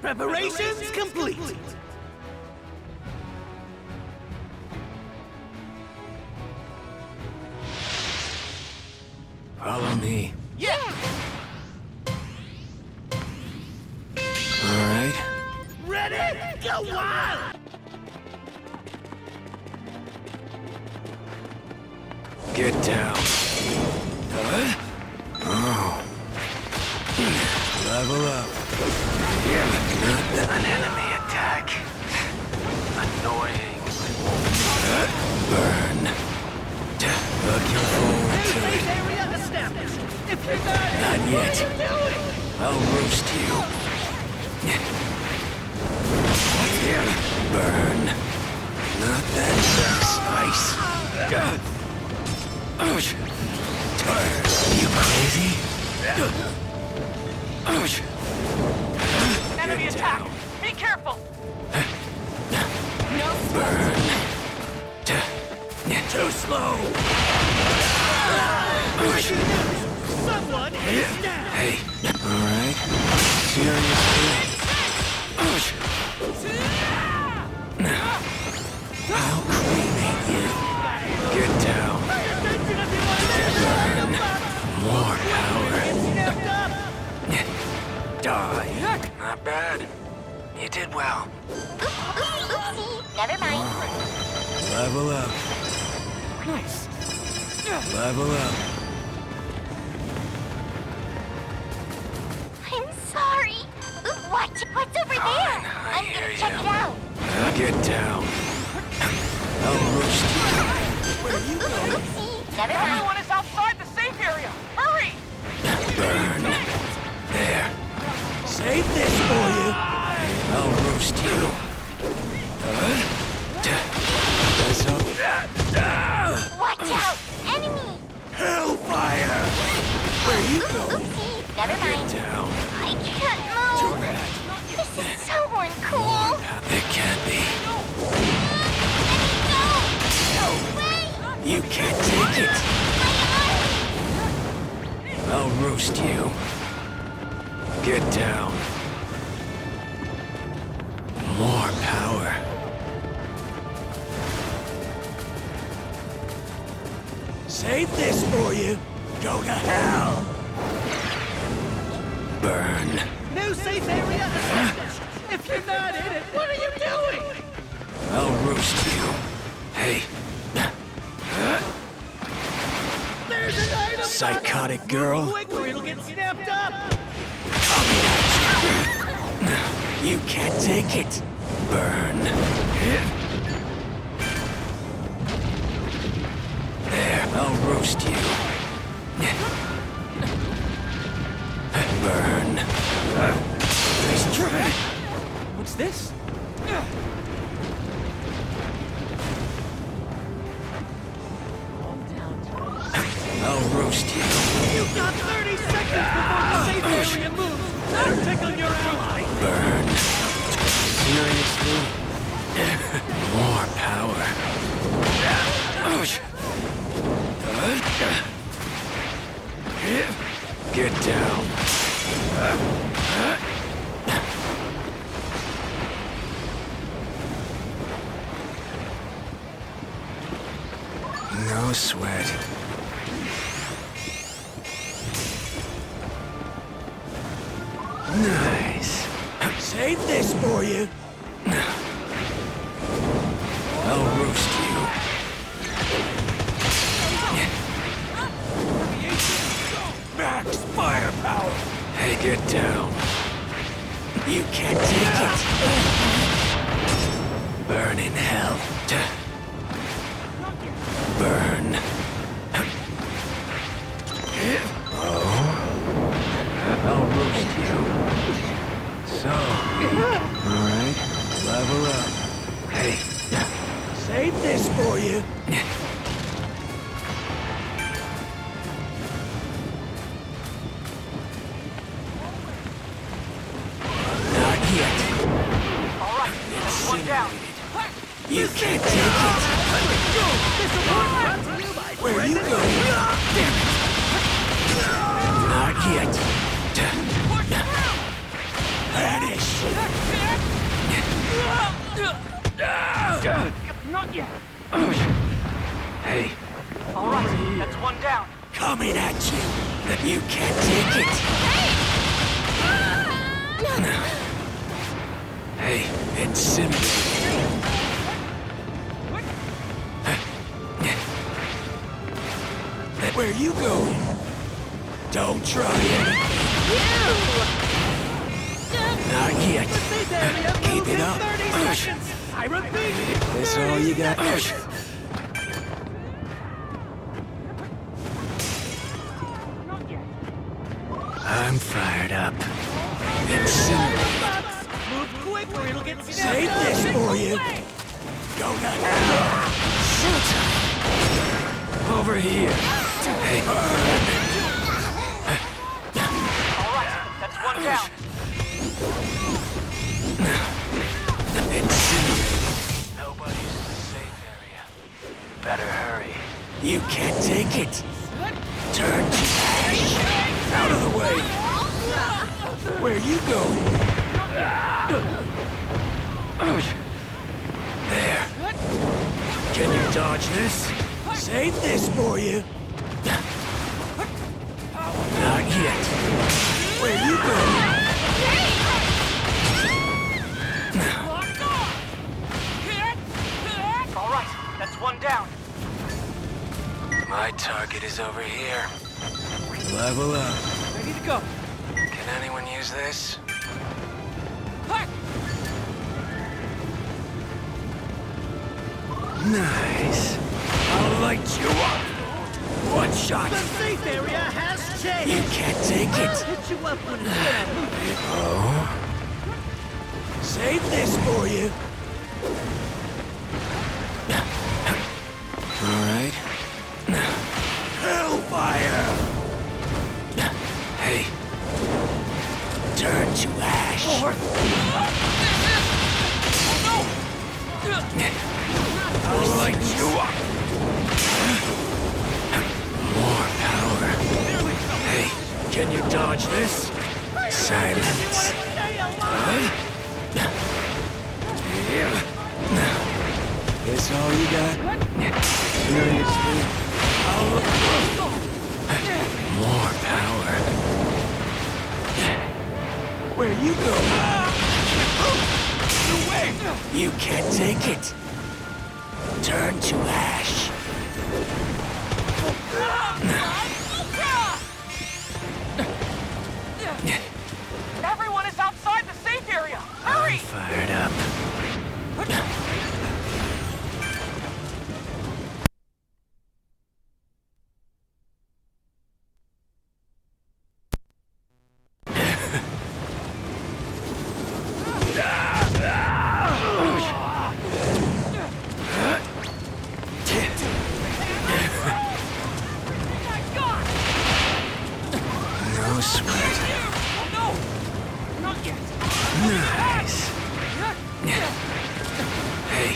Preparations complete. Follow me. Yeah! All right. Ready? Go wild! Get down. Oh. Level up. An enemy attack. Annoying. Burn. Looking forward to it. Safe area established. If you're not, Not yet. what are you doing? I'll roast you. Burn. Not that spice. Ouch. Tired. You crazy? Ouch. Enemy attack! Be careful! Burn. Too slow. Ouch. Someone is down. Hey. All right. Seriously? Ouch. I'll cremate you. Get down. Burn. More power. Die. Not bad. You did well. Oopsie, never mind. Level up. Nice. Level up. I'm sorry. What's over there? I'm hear gonna check you. it out. Get down. I'll roast you. Oopsie, never mind. Everyone is outside the safe area! Hurry! Burn. There. Save this for you. I'll roast you. That's all. Watch out! Enemy! Hellfire. Where you going? Oopsie, never mind. Down. I can't move. This is so uncool. It can't be. No! Wait! You can't take it. I'll roast you. Get down. More power. Save this for you. Go to hell. Burn. New safe area established. If you're not in it, what are you doing? I'll roast you. Hey. There's an item. Psychotic girl. Quick or it'll get snapped up. You can't take it. Burn. There, I'll roast you. Burn. Nice try. What's this? I'll roast you. You've got 30 seconds before the safe area moves. Don't tickle your ally. Burn. Seriously? More power. Ouch. Get down. No sweat. Nice. Save this for you. I'll roast you. Max firepower. Hey, get down. You can't take it. Burn in hell. Burn. Oh. I'll roast you. So. Alright. Level up. Hey. Save this for you. Not yet. All right, one down. You can't take it. Where you going? Damn it. Not yet. Vanish. Not yet. Hey, All right, that's one down. coming at you. You can't take it. Hey, incinerate. Where you going? Don't try it. Not yet. The safe area Keep moves it in up. 30 seconds. I repeat. That's all you got. Not yet. I'm fired up. Incinerate. Move quick or it'll get Save snapped this up. for you. Go now. Showtime. Over here. Hey. All right, that's one down. Incinerate. Nobody's in the safe area. Better hurry. You can't take it. Turn to ash. Out of the way. Where you going? There. Can you dodge this? Save this for you. Not yet. Where you going? All right, that's one down. My target is over here. Level up. Ready to go. Can anyone use this? Nice. I'll light you up. One shot. The safe area has changed. You can't take it. Hit you up when it's done. Oh. Save this for you. All right. Hellfire. Hey. Turn to ash. I'll light you up. More power. Hey, can you dodge this? Silence. This all you got? Seriously? More power. Where you go? You can't take it. Turn to ash. Everyone is outside the safe area. Hurry! I'm fired up. No sweat. No! Not yet. Nice. Hey,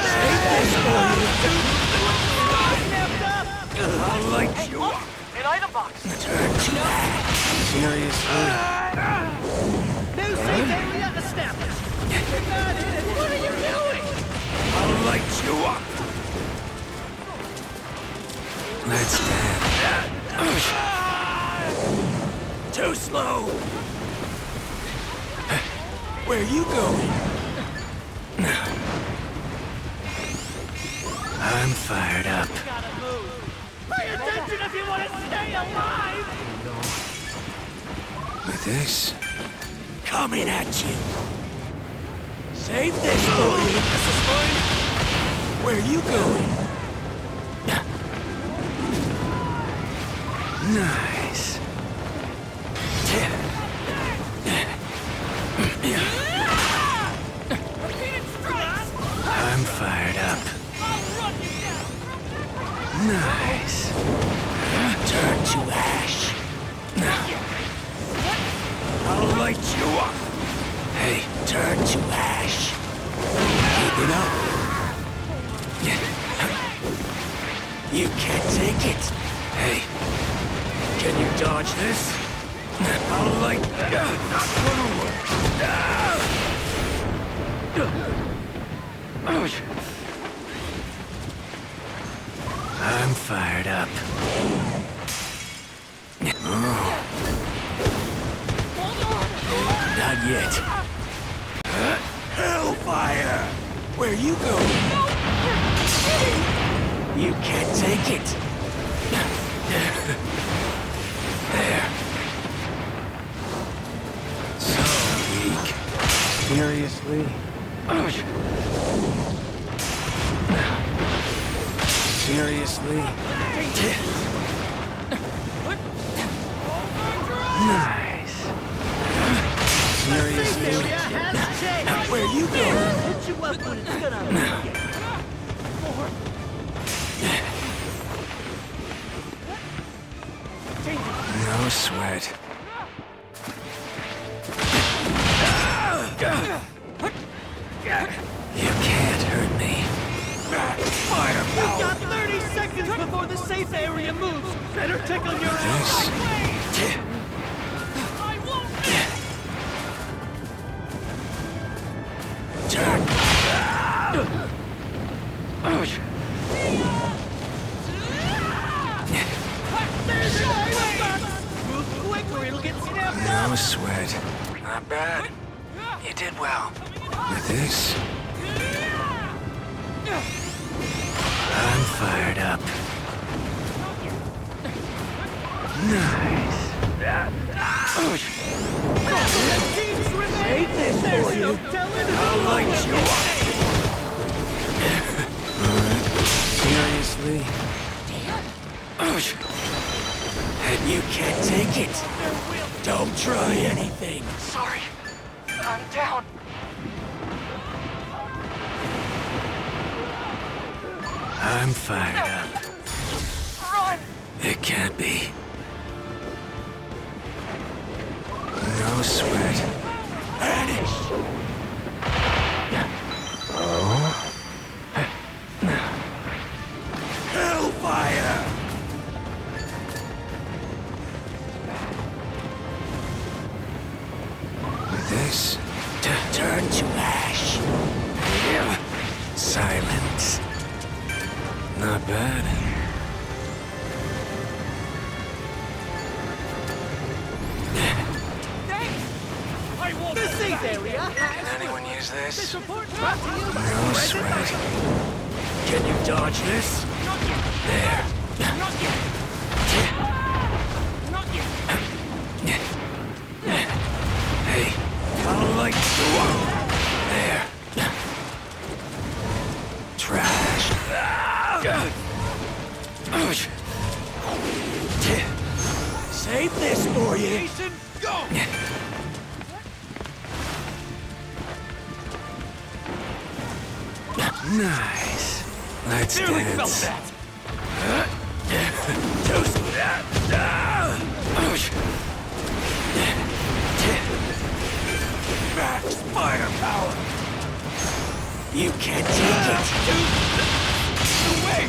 save this for you. I'll light you Look! up. An item box. Turn to ash. Seriously? New safe area established. What are you doing? I'll light you up. Let's dance. Too slow. Where you going? I'm fired up. Gotta move. Pay attention if you want to stay alive. With this, coming at you. Save this for you. This is mine. Where you going? Nice. I'm fired up. Nice. Turn to ash. I'll light you up. Hey, turn to ash. Keep it up. You can't take it. Hey, can you dodge this? I'll light... Not gonna work. I'm fired up. Not yet. Hellfire! Where you going? You can't take it. There. So weak. Seriously? Seriously? Nice. Seriously? Where you going? Hit you up when it's gonna make it. No sweat. You can't hurt me. You've got 30 seconds before the safe area moves. Better tickle your This. Turn. Move quick or it'll get snapped No up. sweat. Not bad. You did well. With this, I'm fired up. Nice. Hate this for you. I'll light you up. Seriously? And you can't take it. Don't try anything. Sorry. I'm down. I'm fired up. Run! It can't be. No sweat. Vanish! Oh? Hellfire! This turn to ash. Silence. Not bad. The safe area Can has anyone use this? report brought to you by No sweat. Can you dodge this? There. Hey, I'll light you up. There. Trash. Save this for you. Jason, go! Nice. Let's Nearly felt dance. that. Toast that. Max firepower. You can't take it. Away.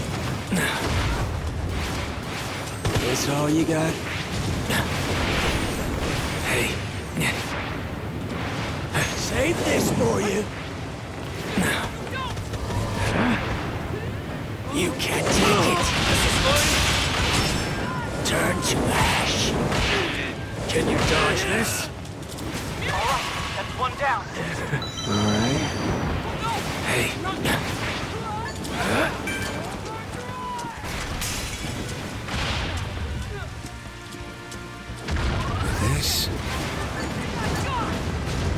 This all you got? Hey. Save this for you. You can't take it. Turn to ash. Can you dodge this? Alright, that's one down. All right. Hey. This.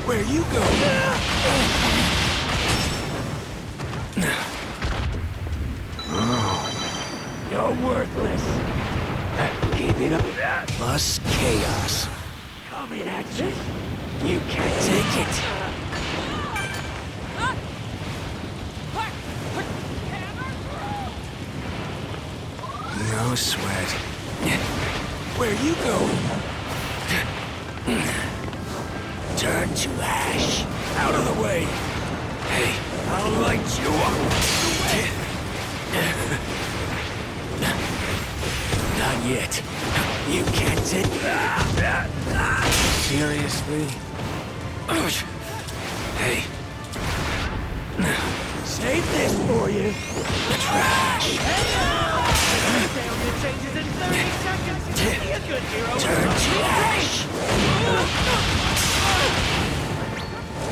Where you go? You're worthless. Keep it up. Plus chaos. Coming at you. You can't take it. No sweat. Where you going? Turn to ash. Out of the way. Hey, I'll light you up. Not yet. You can't take that. Seriously? Hey. Save Save this for you. Trash. Safe area changes in 30 seconds. Be a good hero. Turn to ash.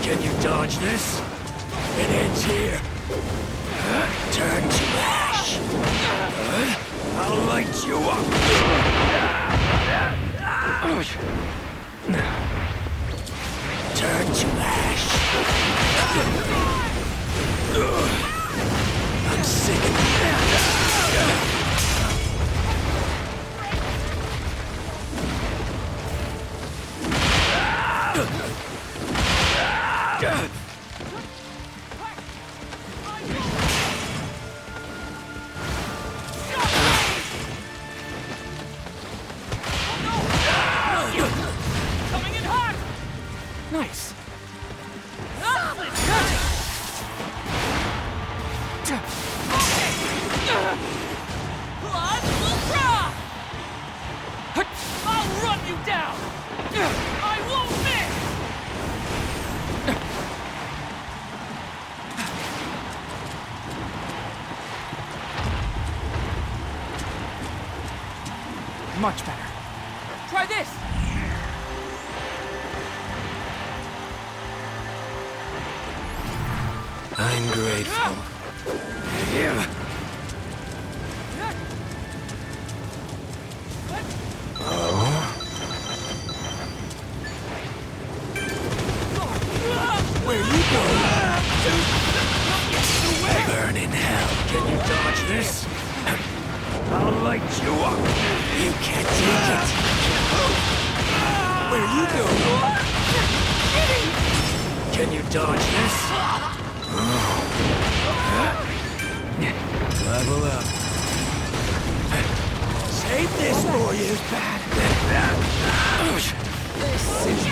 Can you dodge this? It ends here. Turn to ash. I'll light you up. Turn to ash. I'm sick of that. Coming in hot! Nice. Blood Ultra! I'll run you down! I won't miss! Much better. Try this! I'm grateful. Yeah. Where you going? Burn in hell. Can you dodge this? I'll light you up. You can't take it. Where you going? Can you dodge this? Level up. Save this for you. This is...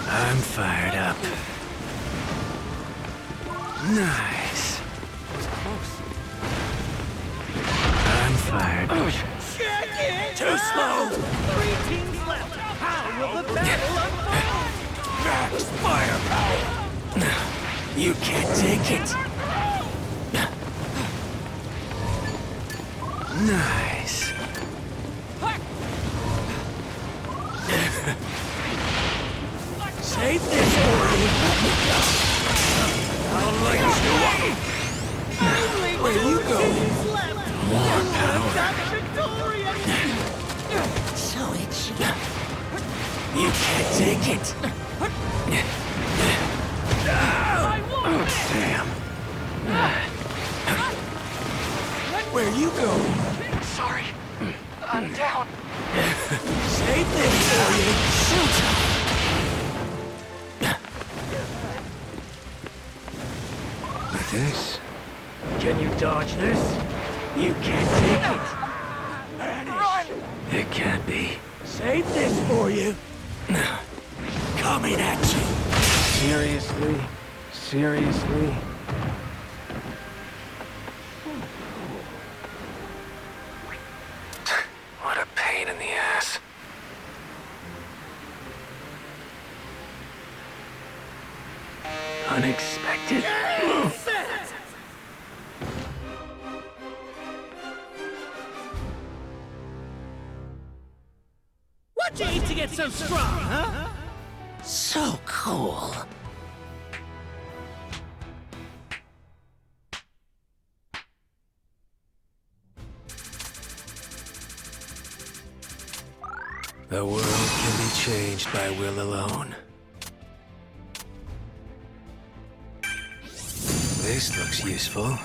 I'm fired up. Nice. I'm fired up. Check it! Too slow! 3 teams left. How will the battle unfold? Max firepower! You can't take it. Nice. Save this for you. I'll light you up. Where you going? More power. So itchy. You can't take it. Damn. Where you going? Sorry. I'm down. Save this for you. Shoot. With this? Can you dodge this? You can't take it. Run! It can't be. Save this for you. Coming at you. Seriously? Seriously? What a pain in the ass. Unexpected. What'd you eat to get so strong, huh? So cool. The world can be changed by will alone. This looks useful.